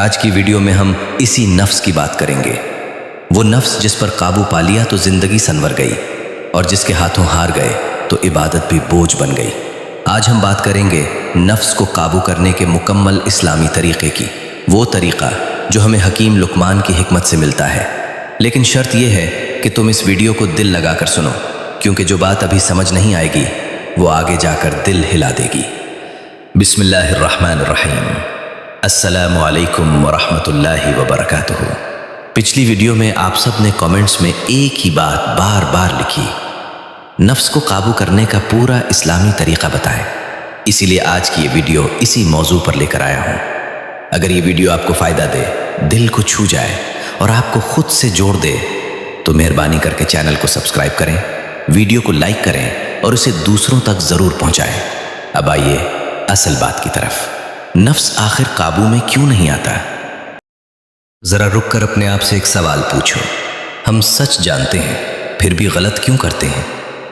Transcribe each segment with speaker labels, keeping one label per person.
Speaker 1: आज की वीडियो में हम इसी नफ्स की बात करेंगे। वो नफ्स जिस पर काबू पा लिया तो जिंदगी संवर गई, और जिसके हाथों हार गए तो इबादत भी बोझ बन गई। आज हम बात करेंगे नफ्स को काबू करने के मुकम्मल इस्लामी तरीक़े की। वो तरीक़ा जो हमें हकीम लुकमान की हिकमत से मिलता है। लेकिन शर्त यह है कि तुम इस वीडियो को दिल लगा कर सुनो, क्योंकि जो बात अभी समझ नहीं आएगी वो आगे जाकर दिल हिला देगी। बिस्मिल्लाहिर्रहमानिर्रहीम। अस्सलामु अलैकुम वरहमतुल्लाहि वबरकातुहू। पिछली वीडियो में आप सब ने कमेंट्स में एक ही बात बार बार लिखी, नफ्स को काबू करने का पूरा इस्लामी तरीक़ा बताएं। इसीलिए आज की ये वीडियो इसी मौजू पर लेकर आया हूँ। अगर ये वीडियो आपको फ़ायदा दे, दिल को छू जाए और आपको खुद से जोड़ दे तो मेहरबानी करके चैनल को सब्सक्राइब करें, वीडियो को लाइक करें और इसे दूसरों तक ज़रूर पहुँचाएँ। अब आइए असल बात की तरफ। नफ्स आखिर काबू में क्यों नहीं आता? ज़रा रुक कर अपने आप से एक सवाल पूछो। हम सच जानते हैं फिर भी गलत क्यों करते हैं?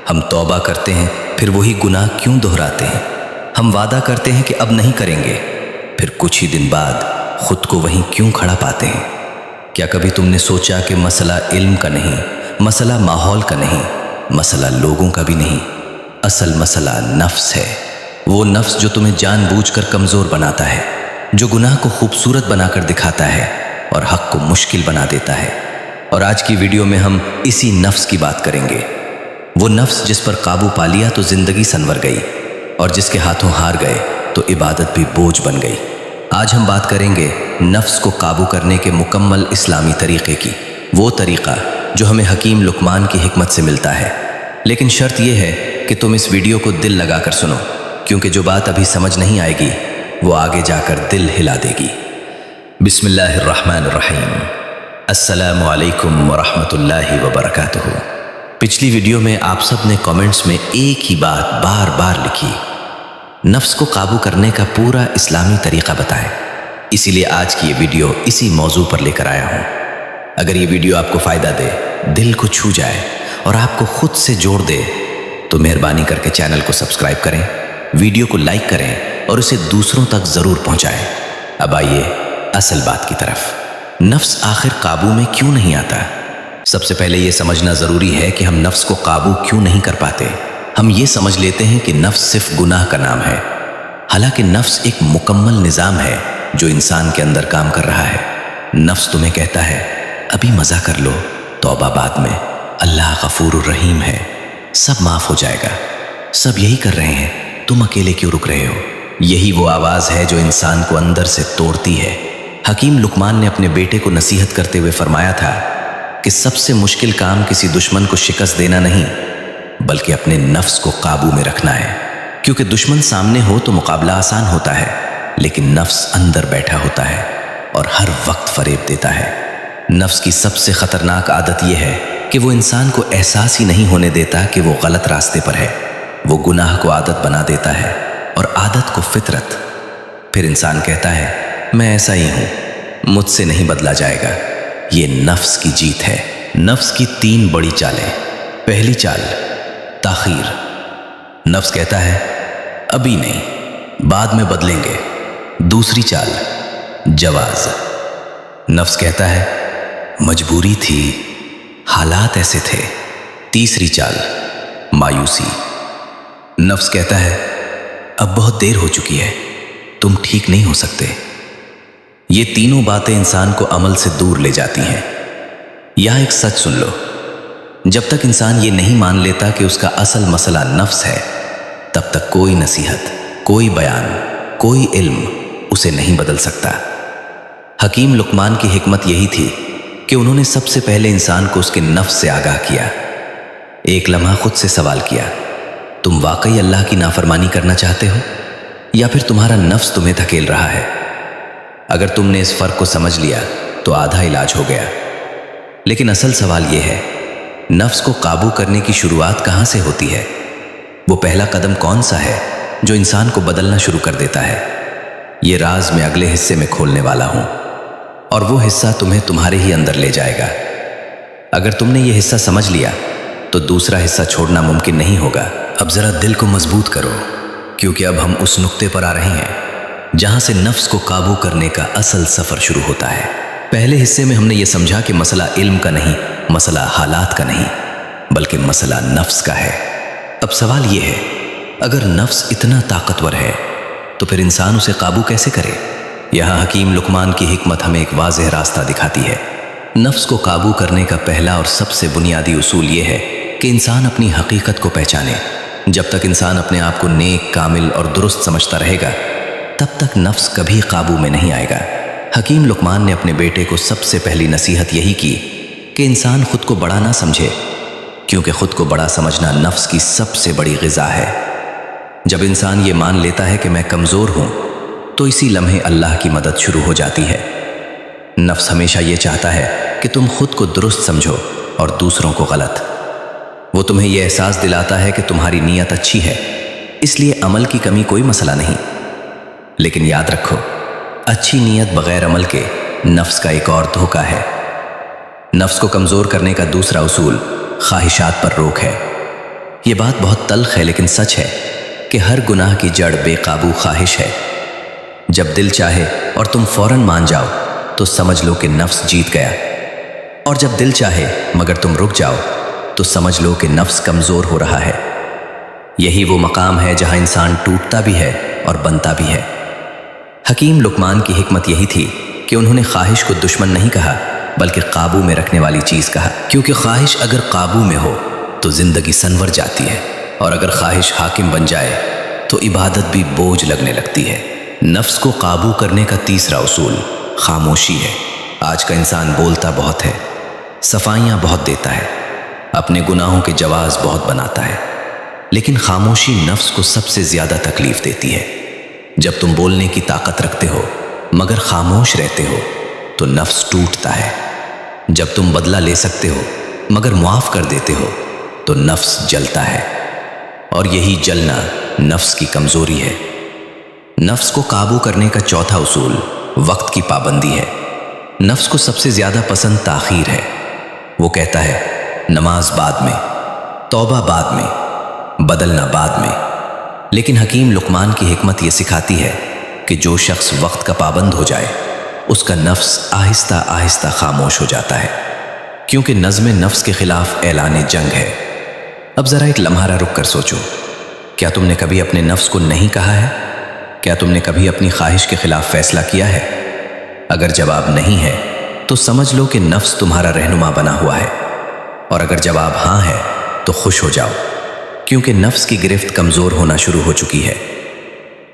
Speaker 1: हम तौबा करते हैं फिर वही गुनाह क्यों दोहराते हैं? हम वादा करते हैं कि अब नहीं करेंगे, फिर कुछ ही दिन बाद खुद को वहीं क्यों खड़ा पाते हैं? क्या कभी तुमने सोचा कि मसला इल्म का नहीं, मसला माहौल का नहीं, मसला लोगों का भी नहीं, असल मसला नफ्स है। वो नफ्स जो तुम्हें जानबूझकर कमज़ोर बनाता है, जो गुनाह को खूबसूरत बनाकर दिखाता है और हक को मुश्किल बना देता है। और आज की वीडियो में हम इसी नफ्स की बात करेंगे। वो नफ्स जिस पर काबू पा लिया तो जिंदगी संवर गई, और जिसके हाथों हार गए तो इबादत भी बोझ बन गई। आज हम बात करेंगे नफ्स को काबू करने के मुकम्मल इस्लामी तरीक़े की। वो तरीक़ा जो हमें हकीम लुकमान की हिकमत से मिलता है। लेकिन शर्त यह है कि तुम इस वीडियो को दिल लगा कर सुनो, क्योंकि जो बात अभी समझ नहीं आएगी वो आगे जाकर दिल हिला देगी। बिस्मिल्लाहिर्रहमानिर्रहीम। अस्सलामु अलैकुम वरहमतुल्लाहि वबरकातुहू। पिछली वीडियो में आप सब ने कमेंट्स में एक ही बात बार बार लिखी, नफ्स को काबू करने का पूरा इस्लामी तरीक़ा बताएं। इसीलिए आज की ये वीडियो इसी मौजू पर लेकर आया हूँ। अगर ये वीडियो आपको फ़ायदा दे, दिल को छू जाए और आपको खुद से जोड़ दे तो मेहरबानी करके चैनल को सब्सक्राइब करें, वीडियो को लाइक करें और इसे दूसरों तक ज़रूर पहुँचाएँ। अब आइए असल बात की तरफ। नफ्स आखिर काबू में क्यों नहीं आता? सबसे पहले ये समझना ज़रूरी है कि हम नफ्स को काबू क्यों नहीं कर पाते। हम ये समझ लेते हैं कि नफ्स सिर्फ गुनाह का नाम है, हालांकि नफ्स एक मुकम्मल निज़ाम है जो इंसान के अंदर काम कर रहा है। नफ्स तुम्हें कहता है अभी मज़ा कर लो, तौबा बाद में, अल्लाह गफूरुर रहीम है, सब माफ़ हो जाएगा। सब यही कर रहे हैं, तुम अकेले क्यों रुक रहे हो? यही वो आवाज़ है जो इंसान को अंदर से तोड़ती है। हकीम लुकमान ने अपने बेटे को नसीहत करते हुए फरमाया था कि सबसे मुश्किल काम किसी दुश्मन को शिकस्त देना नहीं, बल्कि अपने नफ्स को काबू में रखना है। क्योंकि दुश्मन सामने हो तो मुकाबला आसान होता है, लेकिन नफ्स अंदर बैठा होता है और हर वक्त फरेब देता है। नफ्स की सबसे ख़तरनाक आदत यह है कि वो इंसान को एहसास ही नहीं होने देता कि वो गलत रास्ते पर है। वो गुनाह को आदत बना देता है और आदत को फितरत। फिर इंसान कहता है मैं ऐसा ही हूँ, मुझसे नहीं बदला जाएगा। ये नफ्स की जीत है। नफ्स की तीन बड़ी चालें। पहली चाल ताखीर। नफ्स कहता है अभी नहीं, बाद में बदलेंगे। दूसरी चाल जवाज। नफ्स कहता है मजबूरी थी, हालात ऐसे थे। तीसरी चाल मायूसी। नफ्स कहता है अब बहुत देर हो चुकी है, तुम ठीक नहीं हो सकते। ये तीनों बातें इंसान को अमल से दूर ले जाती हैं। यह एक सच सुन लो, जब तक इंसान ये नहीं मान लेता कि उसका असल मसला नफ्स है, तब तक कोई नसीहत, कोई बयान, कोई इल्म उसे नहीं बदल सकता। हकीम लुकमान की हिकमत यही थी कि उन्होंने सबसे पहले इंसान को उसके नफ्स से आगाह किया। एक लम्हा खुद से सवाल किया, तुम वाकई अल्लाह की नाफरमानी करना चाहते हो या फिर तुम्हारा नफ्स तुम्हें धकेल रहा है? अगर तुमने इस फ़र्क को समझ लिया तो आधा इलाज हो गया। लेकिन असल सवाल यह है, नफ्स को काबू करने की शुरुआत कहाँ से होती है? वो पहला कदम कौन सा है जो इंसान को बदलना शुरू कर देता है? ये राज मैं अगले हिस्से में खोलने वाला हूँ, और वो हिस्सा तुम्हें तुम्हारे ही अंदर ले जाएगा। अगर तुमने ये हिस्सा समझ लिया तो दूसरा हिस्सा छोड़ना मुमकिन नहीं होगा। अब ज़रा दिल को मजबूत करो, क्योंकि अब हम उस नुक्ते पर आ रहे हैं जहां से नफ्स को काबू करने का असल सफर शुरू होता है। पहले हिस्से में हमने ये समझा कि मसला इल्म का नहीं, मसला हालात का नहीं, बल्कि मसला नफ्स का है। अब सवाल ये है, अगर नफ्स इतना ताकतवर है तो फिर इंसान उसे काबू कैसे करे? यहाँ हकीम लुकमान की हिकमत हमें एक वाज़ेह रास्ता दिखाती है। नफ्स को काबू करने का पहला और सबसे बुनियादी उसूल ये है कि इंसान अपनी हकीकत को पहचाने। जब तक इंसान अपने आप को नेक, कामिल और दुरुस्त समझता रहेगा, तब तक नफ्स कभी काबू में नहीं आएगा। हकीम लुकमान ने अपने बेटे को सबसे पहली नसीहत यही की कि इंसान खुद को बड़ा ना समझे, क्योंकि खुद को बड़ा समझना नफ्स की सबसे बड़ी ग़िज़ा है। जब इंसान ये मान लेता है कि मैं कमज़ोर हूँ, तो इसी लम्हे अल्लाह की मदद शुरू हो जाती है। नफ्स हमेशा ये चाहता है कि तुम खुद को दुरुस्त समझो और दूसरों को गलत। वो तुम्हें यह एहसास दिलाता है कि तुम्हारी नीयत अच्छी है, इसलिए अमल की कमी कोई मसला नहीं। लेकिन याद रखो, अच्छी नीयत बगैर अमल के नफ्स का एक और धोखा है। नफ्स को कमज़ोर करने का दूसरा उसूल ख्वाहिशात पर रोक है। ये बात बहुत तल्ख है, लेकिन सच है कि हर गुनाह की जड़ बेकाबू ख्वाहिश है। जब दिल चाहे और तुम फौरन मान जाओ तो समझ लो कि नफ्स जीत गया, और जब दिल चाहे मगर तुम रुक जाओ तो समझ लो कि नफ्स कमज़ोर हो रहा है। यही वो मकाम है जहां इंसान टूटता भी है और बनता भी है। हकीम लुकमान की हिकमत यही थी कि उन्होंने ख्वाहिश को दुश्मन नहीं कहा, बल्कि काबू में रखने वाली चीज़ कहा, क्योंकि ख्वाहिश अगर काबू में हो तो ज़िंदगी संवर जाती है, और अगर ख्वाहिश हाकिम बन जाए तो इबादत भी बोझ लगने लगती है। नफ्स को काबू करने का तीसरा उसूल खामोशी है। आज का इंसान बोलता बहुत है, सफाइयाँ बहुत देता है, अपने गुनाहों के जवाज़ बहुत बनाता है, लेकिन खामोशी नफ्स को सबसे ज़्यादा तकलीफ़ देती है। जब तुम बोलने की ताकत रखते हो मगर खामोश रहते हो तो नफ्स टूटता है। जब तुम बदला ले सकते हो मगर मुआफ़ कर देते हो तो नफ्स जलता है, और यही जलना नफ्स की कमज़ोरी है। नफ्स को काबू करने का चौथा उसूल वक्त की पाबंदी है। नफ्स को सबसे ज़्यादा पसंद ताख़ीर है। वो कहता है नमाज बाद में, तौबा बाद में, बदलना बाद में। लेकिन हकीम लुकमान की हिकमत ये सिखाती है कि जो शख्स वक्त का पाबंद हो जाए उसका नफ्स आहिस्ता आहिस्ता खामोश हो जाता है, क्योंकि नज़्म नफ्स के ख़िलाफ़ ऐलान जंग है। अब ज़रा एक लम्हारा रुक कर सोचो, क्या तुमने कभी अपने नफ्स को नहीं कहा है? क्या तुमने कभी अपनी ख्वाहिश के ख़िलाफ़ फ़ैसला किया है? अगर जवाब नहीं है तो समझ लो कि नफ्स तुम्हारा रहनुमा बना हुआ है, और अगर जवाब हाँ है तो खुश हो जाओ, क्योंकि नफ्स की गिरफ्त कमज़ोर होना शुरू हो चुकी है।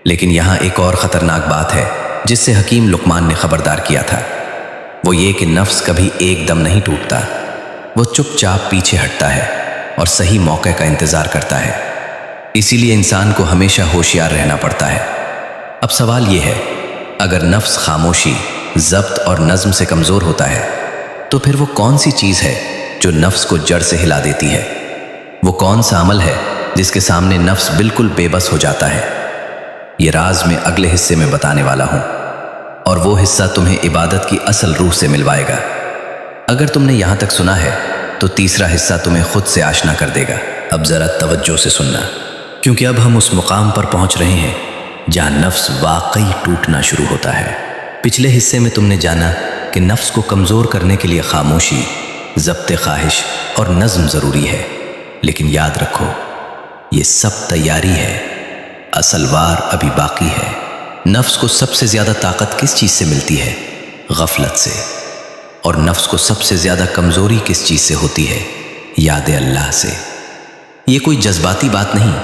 Speaker 1: लेकिन यहाँ एक और ख़तरनाक बात है जिससे हकीम लुकमान ने ख़बरदार किया था। वो ये कि नफ्स कभी एकदम नहीं टूटता, वो चुपचाप पीछे हटता है और सही मौके का इंतज़ार करता है। इसीलिए इंसान को हमेशा होशियार रहना पड़ता है। अब सवाल ये है, अगर नफ्स खामोशी, ज़ब्त और नज़्म से कमज़ोर होता है तो फिर वो कौन सी चीज़ है जो नफ्स को जड़ से हिला देती है? वो कौन सा अमल है जिसके सामने नफ्स बिल्कुल बेबस हो जाता है? ये राज मैं अगले हिस्से में बताने वाला हूँ, और वो हिस्सा तुम्हें इबादत की असल रूह से मिलवाएगा। अगर तुमने यहाँ तक सुना है तो तीसरा हिस्सा तुम्हें खुद से आशना कर देगा। अब ज़रा तवज्जो से सुनना, क्योंकि अब हम उस मुकाम पर पहुँच रहे हैं जहाँ नफ्स वाकई टूटना शुरू होता है। पिछले हिस्से में तुमने जाना कि नफ्स को कमज़ोर करने के लिए खामोशी, ज़ब्त ख्वाहिश और नज़्म ज़रूरी है। लेकिन याद रखो, ये सब तैयारी है, असल वार अभी बाकी है। नफ्स को सबसे ज़्यादा ताकत किस चीज़ से मिलती है? गफलत से। और नफ्स को सबसे ज़्यादा कमज़ोरी किस चीज़ से होती है? याद अल्लाह से। ये कोई जज्बाती बात नहीं,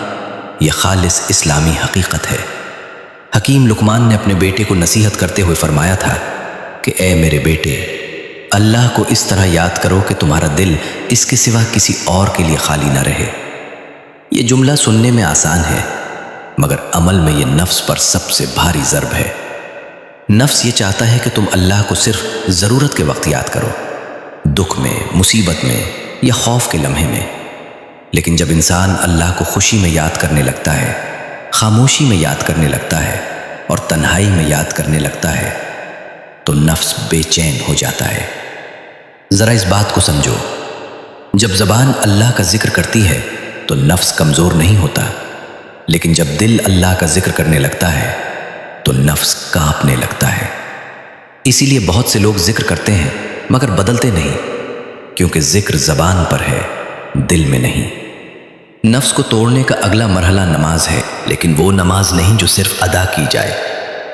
Speaker 1: ये खालिस इस्लामी हकीकत है। हकीम लुकमान ने अपने बेटे को नसीहत करते हुए फरमाया था कि ए मेरे बेटे, अल्लाह को इस तरह याद करो कि तुम्हारा दिल इसके सिवा किसी और के लिए खाली न रहे। ये जुमला सुनने में आसान है, मगर अमल में ये नफ्स पर सबसे भारी ज़र्ब है। नफ्स ये चाहता है कि तुम अल्लाह को सिर्फ ज़रूरत के वक्त याद करो, दुख में, मुसीबत में या खौफ के लम्हे में। लेकिन जब इंसान अल्लाह को खुशी में याद करने लगता है, खामोशी में याद करने लगता है और तन्हाई में याद करने लगता है, तो नफ्स बेचैन हो जाता है। ज़रा इस बात को समझो, जब ज़बान अल्लाह का जिक्र करती है तो नफ्स कमज़ोर नहीं होता, लेकिन जब दिल अल्लाह का जिक्र करने लगता है तो تو نفس کانپنے لگتا ہے۔ اسی لیے بہت سے لوگ ذکر کرتے ہیں مگر بدلتے نہیں، کیونکہ ذکر زبان پر ہے، دل میں نہیں۔ نفس کو توڑنے کا اگلا مرحلہ نماز ہے، لیکن وہ نماز نہیں جو صرف ادا کی جائے،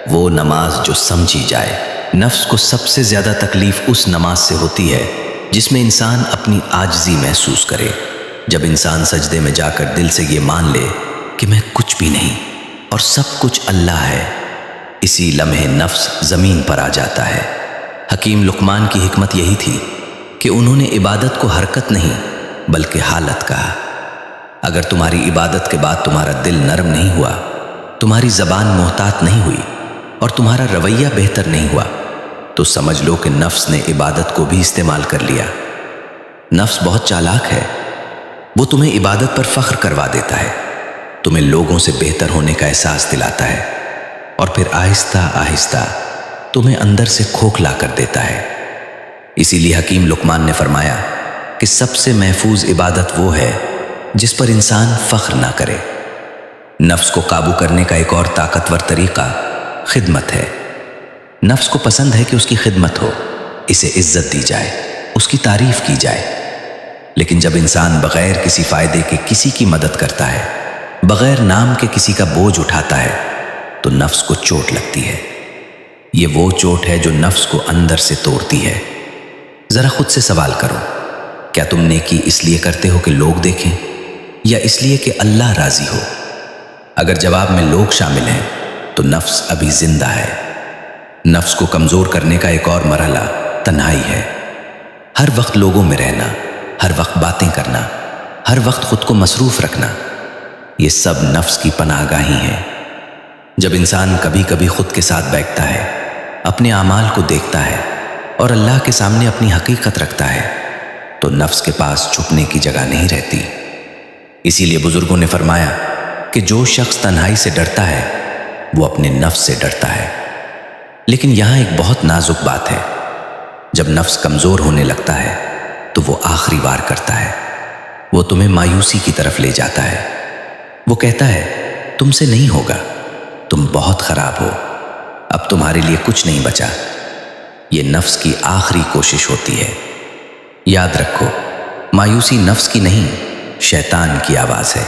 Speaker 1: وہ نماز جو سمجھی جائے۔ نفس کو سب سے زیادہ تکلیف اس نماز سے ہوتی ہے جس میں انسان اپنی عاجزی محسوس کرے۔ جب انسان سجدے میں جا کر دل سے یہ مان لے کہ میں کچھ بھی نہیں اور سب کچھ اللہ ہے، اسی لمحے نفس زمین پر آ جاتا ہے۔ حکیم لقمان کی حکمت یہی تھی کہ انہوں نے عبادت کو حرکت نہیں بلکہ حالت کہا۔ اگر تمہاری عبادت کے بعد تمہارا دل نرم نہیں ہوا، تمہاری زبان محتاط نہیں ہوئی اور تمہارا رویہ بہتر نہیں ہوا، تو سمجھ لو کہ نفس نے عبادت کو بھی استعمال کر لیا۔ نفس بہت چالاک ہے، وہ تمہیں عبادت پر فخر کروا دیتا ہے، تمہیں لوگوں سے بہتر ہونے کا احساس دلاتا ہے، اور پھر آہستہ آہستہ تمہیں اندر سے کھوکھلا کر دیتا ہے۔ اسی لیے حکیم لقمان نے فرمایا کہ سب سے محفوظ عبادت وہ ہے جس پر انسان فخر نہ کرے۔ نفس کو قابو کرنے کا ایک اور طاقتور طریقہ خدمت ہے۔ نفس کو پسند ہے کہ اس کی خدمت ہو، اسے عزت دی جائے، اس کی تعریف کی جائے۔ لیکن جب انسان بغیر کسی فائدے کے کسی کی مدد کرتا ہے، بغیر نام کے کسی کا بوجھ اٹھاتا ہے، تو نفس کو چوٹ لگتی ہے۔ یہ وہ چوٹ ہے جو نفس کو اندر سے توڑتی ہے۔ ذرا خود سے سوال کرو، کیا تم نیکی اس لیے کرتے ہو کہ لوگ دیکھیں یا اس لیے کہ اللہ راضی ہو؟ اگر جواب میں لوگ شامل ہیں تو نفس ابھی زندہ ہے۔ نفس کو کمزور کرنے کا ایک اور مرحلہ تنہائی ہے۔ ہر وقت لوگوں میں رہنا، ہر وقت باتیں کرنا، ہر وقت خود کو مصروف رکھنا، یہ سب نفس کی پناہ گاہیں ہیں۔ جب انسان کبھی کبھی خود کے ساتھ بیٹھتا ہے، اپنے اعمال کو دیکھتا ہے اور اللہ کے سامنے اپنی حقیقت رکھتا ہے، تو نفس کے پاس چھپنے کی جگہ نہیں رہتی۔ اسی لیے بزرگوں نے فرمایا کہ جو شخص تنہائی سے ڈرتا ہے وہ اپنے نفس سے ڈرتا ہے۔ لیکن یہاں ایک بہت نازک بات ہے، جب نفس کمزور ہونے لگتا ہے تو وہ آخری وار کرتا ہے، وہ تمہیں مایوسی کی طرف لے جاتا ہے۔ وہ کہتا ہے تم سے نہیں ہوگا، تم بہت خراب ہو، اب تمہارے لیے کچھ نہیں بچا۔ یہ نفس کی آخری کوشش ہوتی ہے۔ یاد رکھو، مایوسی نفس کی نہیں، شیطان کی آواز ہے۔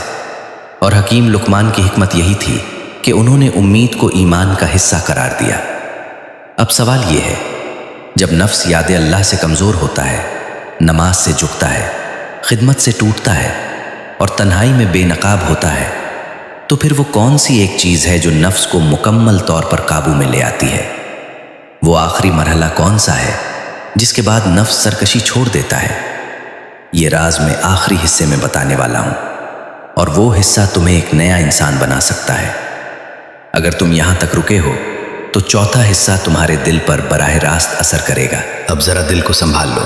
Speaker 1: اور حکیم لقمان کی حکمت یہی تھی کہ انہوں نے امید کو ایمان کا حصہ قرار دیا۔ اب سوال یہ ہے، جب نفس یاد اللہ سے کمزور ہوتا ہے، نماز سے جھکتا ہے، خدمت سے ٹوٹتا ہے اور تنہائی میں بے نقاب ہوتا ہے، تو پھر وہ کون سی ایک چیز ہے جو نفس کو مکمل طور پر قابو میں لے آتی ہے؟ وہ آخری مرحلہ کون سا ہے جس کے بعد نفس سرکشی چھوڑ دیتا ہے؟ یہ راز میں آخری حصے میں بتانے والا ہوں، اور وہ حصہ تمہیں ایک نیا انسان بنا سکتا ہے۔ اگر تم یہاں تک رکے ہو تو چوتھا حصہ تمہارے دل پر براہ راست اثر کرے گا۔ اب ذرا دل کو سنبھال لو،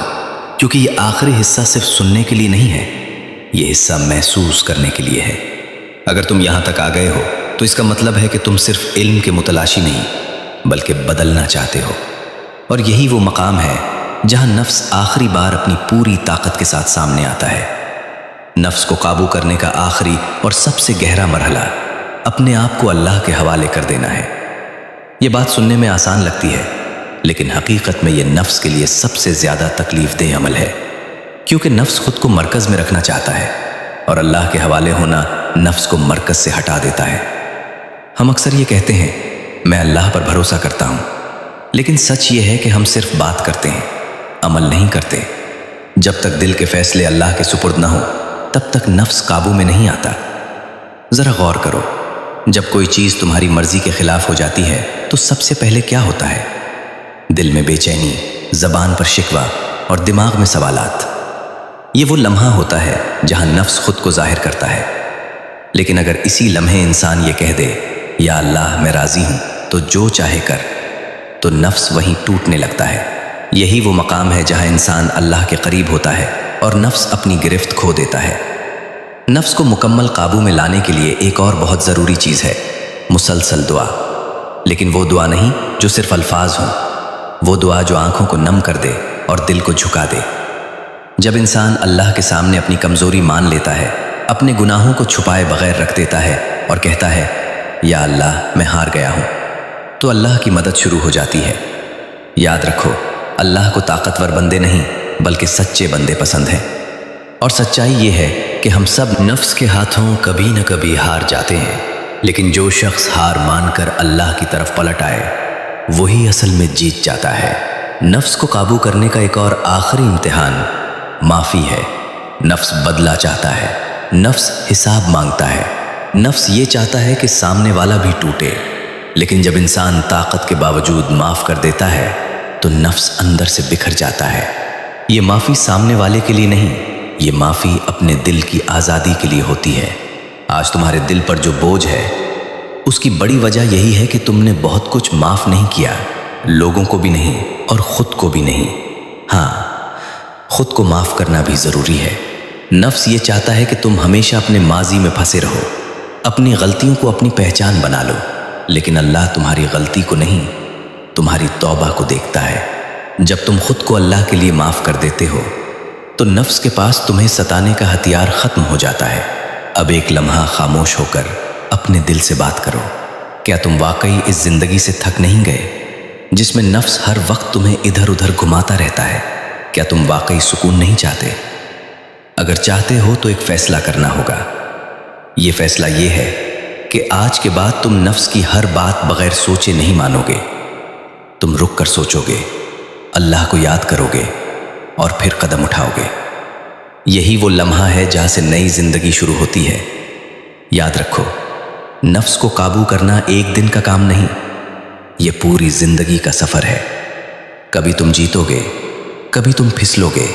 Speaker 1: کیونکہ یہ آخری حصہ صرف سننے کے لیے نہیں ہے، یہ حصہ محسوس کرنے کے لیے ہے۔ اگر تم یہاں تک آ گئے ہو تو اس کا مطلب ہے کہ تم صرف علم کے متلاشی نہیں بلکہ بدلنا چاہتے ہو، اور یہی وہ مقام ہے جہاں نفس آخری بار اپنی پوری طاقت کے ساتھ سامنے آتا ہے۔ نفس کو قابو کرنے کا آخری اور سب سے گہرا مرحلہ اپنے آپ کو اللہ کے حوالے کر دینا ہے۔ یہ بات سننے میں آسان لگتی ہے، لیکن حقیقت میں یہ نفس کے لیے سب سے زیادہ تکلیف دہ عمل ہے، کیونکہ نفس خود کو مرکز میں رکھنا چاہتا ہے اور اللہ کے حوالے ہونا نفس کو مرکز سے ہٹا دیتا ہے۔ ہم اکثر یہ کہتے ہیں میں اللہ پر بھروسہ کرتا ہوں، لیکن سچ یہ ہے کہ ہم صرف بات کرتے ہیں، عمل نہیں کرتے۔ جب تک دل کے فیصلے اللہ کے سپرد نہ ہو تب تک نفس قابو میں نہیں آتا۔ ذرا غور کرو، جب کوئی چیز تمہاری مرضی کے خلاف ہو جاتی ہے تو سب سے پہلے کیا ہوتا ہے؟ دل میں بے چینی، زبان پر شکوہ اور دماغ میں سوالات۔ یہ وہ لمحہ ہوتا ہے جہاں نفس خود کو ظاہر کرتا ہے۔ لیکن اگر اسی لمحے انسان یہ کہہ دے یا اللہ میں راضی ہوں تو جو چاہے کر، تو نفس وہیں ٹوٹنے لگتا ہے۔ یہی وہ مقام ہے جہاں انسان اللہ کے قریب ہوتا ہے اور نفس اپنی گرفت کھو دیتا ہے۔ نفس کو مکمل قابو میں لانے کے لیے ایک اور بہت ضروری چیز ہے، مسلسل دعا۔ لیکن وہ دعا نہیں جو صرف الفاظ ہوں، وہ دعا جو آنکھوں کو نم کر دے اور دل کو جھکا دے۔ جب انسان اللہ کے سامنے اپنی کمزوری مان لیتا ہے، اپنے گناہوں کو چھپائے بغیر رکھ دیتا ہے اور کہتا ہے یا اللہ میں ہار گیا ہوں، तो अल्लाह की मदद शुरू हो जाती है। याद रखो, अल्लाह को ताकतवर बंदे नहीं बल्कि सच्चे बंदे पसंद हैं। और सच्चाई ये है कि हम सब नफ्स के हाथों कभी न कभी हार जाते हैं, लेकिन जो शख्स हार मानकर अल्लाह की तरफ पलट आए वही असल में जीत जाता है। नफ्स को काबू करने का एक और आखिरी इम्तिहान माफ़ी है। नफ्स बदला चाहता है, नफ्स हिसाब मांगता है, नफ्स ये चाहता है कि सामने वाला भी टूटे। लेकिन जब इंसान ताकत के बावजूद माफ़ कर देता है तो नफ्स अंदर से बिखर जाता है। ये माफ़ी सामने वाले के लिए नहीं, ये माफ़ी अपने दिल की आज़ादी के लिए होती है। आज तुम्हारे दिल पर जो बोझ है उसकी बड़ी वजह यही है कि तुमने बहुत कुछ माफ़ नहीं किया, लोगों को भी नहीं और ख़ुद को भी नहीं। हाँ, ख़ुद को माफ़ करना भी ज़रूरी है। नफ्स ये चाहता है कि तुम हमेशा अपने माजी में फंसे रहो, अपनी गलतियों को अपनी पहचान बना लो, लेकिन अल्लाह तुम्हारी गलती को नहीं, तुम्हारी तौबा को देखता है। जब तुम खुद को अल्लाह के लिए माफ़ कर देते हो तो नफ्स के पास तुम्हें सताने का हथियार ख़त्म हो जाता है। अब एक लम्हा खामोश होकर अपने दिल से बात करो। क्या तुम वाकई इस ज़िंदगी से थक नहीं गए जिसमें नफ्स हर वक्त तुम्हें इधर उधर घुमाता रहता है? क्या तुम वाकई सुकून नहीं चाहते? अगर चाहते हो तो एक फ़ैसला करना होगा। ये फ़ैसला ये है कि आज के बाद तुम नफ्स की हर बात बगैर सोचे नहीं मानोगे। तुम रुक कर सोचोगे, अल्लाह को याद करोगे और फिर कदम उठाओगे। यही वो लम्हा है जहाँ से नई ज़िंदगी शुरू होती है। याद रखो, नफ्स को काबू करना एक दिन का काम नहीं, ये पूरी ज़िंदगी का सफ़र है। कभी तुम जीतोगे, कभी तुम फिसलोगे,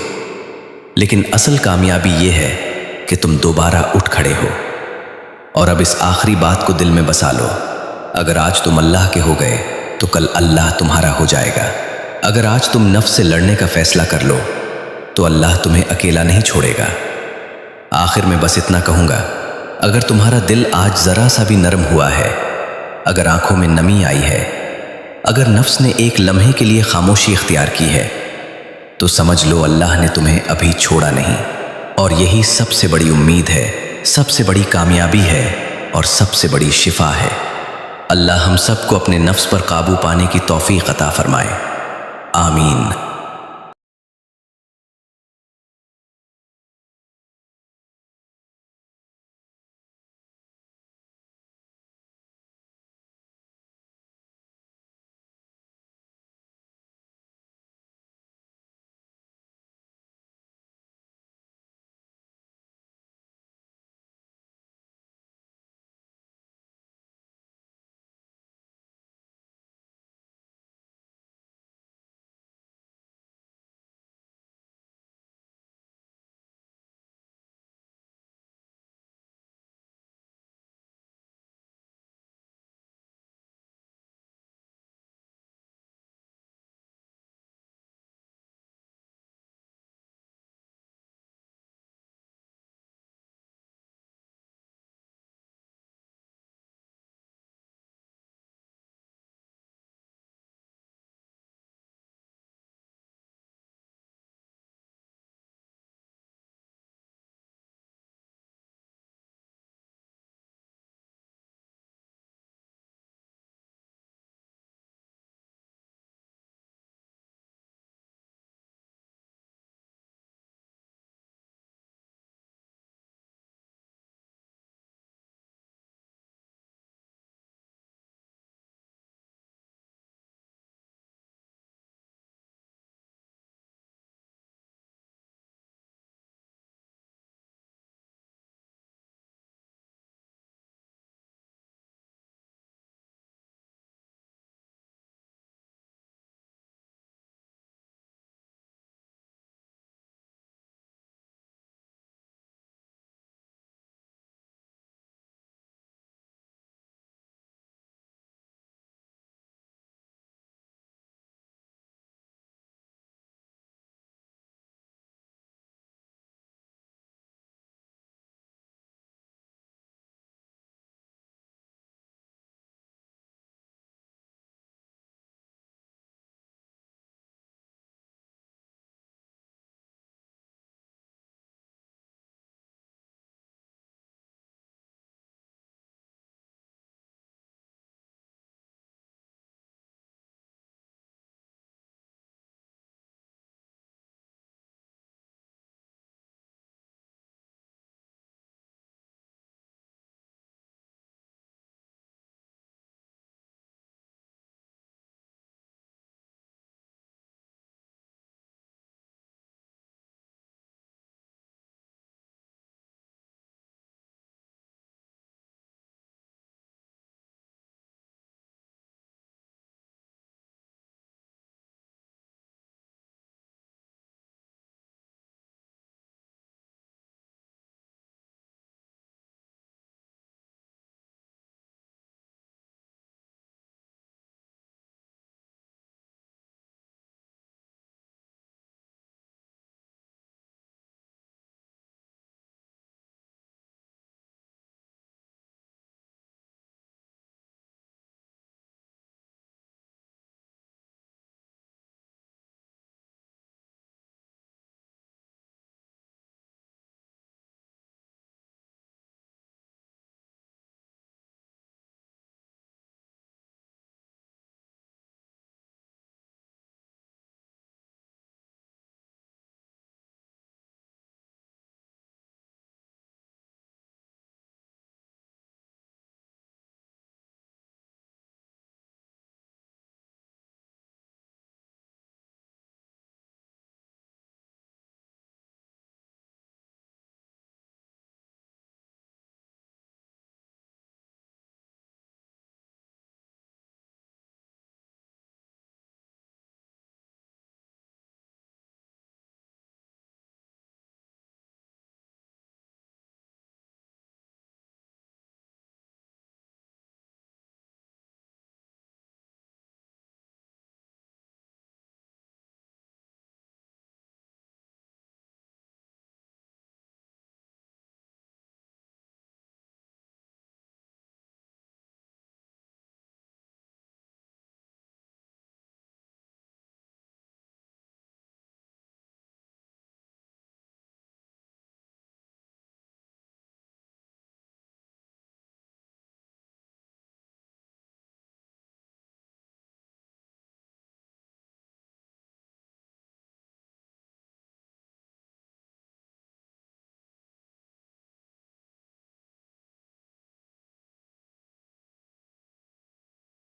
Speaker 1: लेकिन असल कामयाबी ये है कि तुम दोबारा उठ खड़े हो। और अब इस आखिरी बात को दिल में बसा लो, अगर आज तुम अल्लाह के हो गए तो कल अल्लाह तुम्हारा हो जाएगा। अगर आज तुम नफ्स से लड़ने का फैसला कर लो तो अल्लाह तुम्हें अकेला नहीं छोड़ेगा। आखिर में बस इतना कहूँगा, अगर तुम्हारा दिल आज ज़रा सा भी नरम हुआ है, अगर आंखों में नमी आई है, अगर नफ्स ने एक लम्हे के लिए खामोशी इख्तियार की है, तो समझ लो अल्लाह ने तुम्हें अभी छोड़ा नहीं। और यही सबसे बड़ी उम्मीद है, सबसे बड़ी कामयाबी है और सबसे बड़ी शिफा है। अल्लाह हम सबको अपने नफ्स पर काबू पाने की तौफीक अता फरमाए। आमीन।